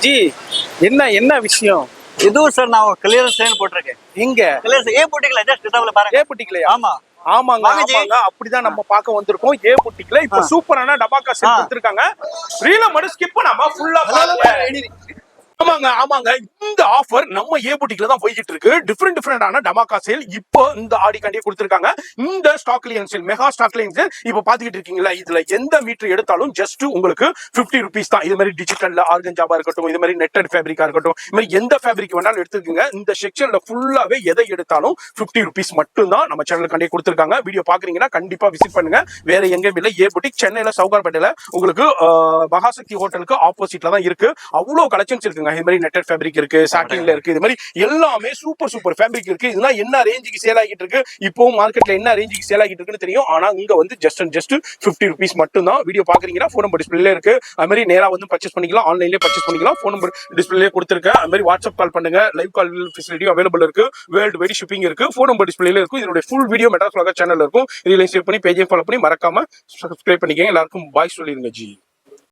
G என்ன என்ன விஷயம்? இதுவும் சார் நான் கிளியரன்ஸ் சேல் போட்டிருக்கேன். எங்க? கிளியரன்ஸ் ஏ போட்டிக்கல, ஜஸ்ட் கிட்டாப்ல பாருங்க. ஏ புட்டிக்கலையா? ஆமா ஆமாங்க வாங்க ஜி. ஆமாங்க, அப்படிதான் நம்ம பார்க்க வந்திருக்கோம். ஏ புட்டிக்ல இப்ப சூப்பரான டபாக்கா செட் கொடுத்திருக்காங்க. ரீல மட்டும் ஸ்கிப் பண்ணாம ஃபுல்லா பாருங்க. ஆமாங்க ஆமாங்க, இந்த ஆஃபர் நம்ம ஏ புட்டிக்ல தான் போய்கிட்டு இருக்கு. டிஃபரெண்டான டமாக்கா சேல் இப்போ இந்த ஆடிக்காண்டியே கொடுத்திருக்காங்க. இந்த stock clearance sale, mega stock clearance sale இப்ப பாத்துக்கிட்டு இருக்கீங்களா? இதுல எந்த மீட்டர் எடுத்தாலும் ஜஸ்ட் உங்களுக்கு 50 rupees தான். இது மாதிரி டிஜிட்டல்ல ஆர்கன்ஜாபா இருக்கட்டும், இது மாதிரி நெட்டட் ஃபேப்ரிக்கா இருக்கட்டும், இது மாதிரி எந்த ஃபேப்ரிக் வேணாலும் எடுத்துக்கோங்க. இந்த செக்ஷன்ல ஃபுல்லாவே எதை எடுத்தாலும் 50 rupees மட்டும் தான் நம்ம சேனல் கண்டே கொடுத்திருக்காங்க. வீடியோ பாக்குறீங்கன்னா கண்டிப்பா விசிட் பண்ணுங்க. வேற எங்கேயும் இல்லை, ஏ புட்டிக் சென்னையில சவுகார்பேட்டையில உங்களுக்கு மகாசக்தி ஹோட்டலுக்கு ஆப்போசிட்ல தான் இருக்கு. அவ்வளவு கலெக்ஷன்ஸ் இருக்குங்க. இது மாதிரி நெட்டட் ஃபேப்ரிக் இருக்கு, சாட்டின்ல இருக்கு, இது மாதிரி எல்லாமே சூப்பர் ஃபேப்ரிக் இருக்கு. இதெல்லாம் என்ன ரேஞ்சுக்கு சேல் ஆகிட்டு இருக்கு, இப்போ மார்க்கெட்ல என்ன ரேஞ்சுக்கு சேல் ஆகிட்டு இருக்குன்னு தெரியும். ஆனா இங்க வந்து ஜஸ்ட் 50 rupees மட்டும் தான். வீடியோ பாக்குறீங்கன்னா ஃபோன் நம்பர் டிஸ்பிளேல இருக்கு. அது மாதிரி நேரா வந்து பர்ச்சேஸ் பண்ணிக்கலாம், ஆன்லைன்லயே பர்ச்சேஸ் பண்ணிக்கலாம். ஃபோன் நம்பர் டிஸ்பிளேல கொடுத்துருக்கேன். அது மாதிரி வாட்ஸ்அப் கால் பண்ணுங்க, லைவ் கால் ஃபெசிலிட்டி அவைலபிள் இருக்கு. வேர்ல்டு வைட் ஷிப்பிங் இருக்கு. ஃபோன் நம்பர் டிஸ்பிளேல இருக்கும். இதனுடைய ஃபுல் வீடியோ மெட்ராஸ் vlog சேனல்ல இருக்கும். இதுல சேவ் பண்ணி பேஜையும் ஃபாலோ பண்ணி மறக்காம சப்ஸ்கிரைப் பண்ணிக்கங்க. எல்லாருக்கும் பாய் சொல்லிருங்க ஜி.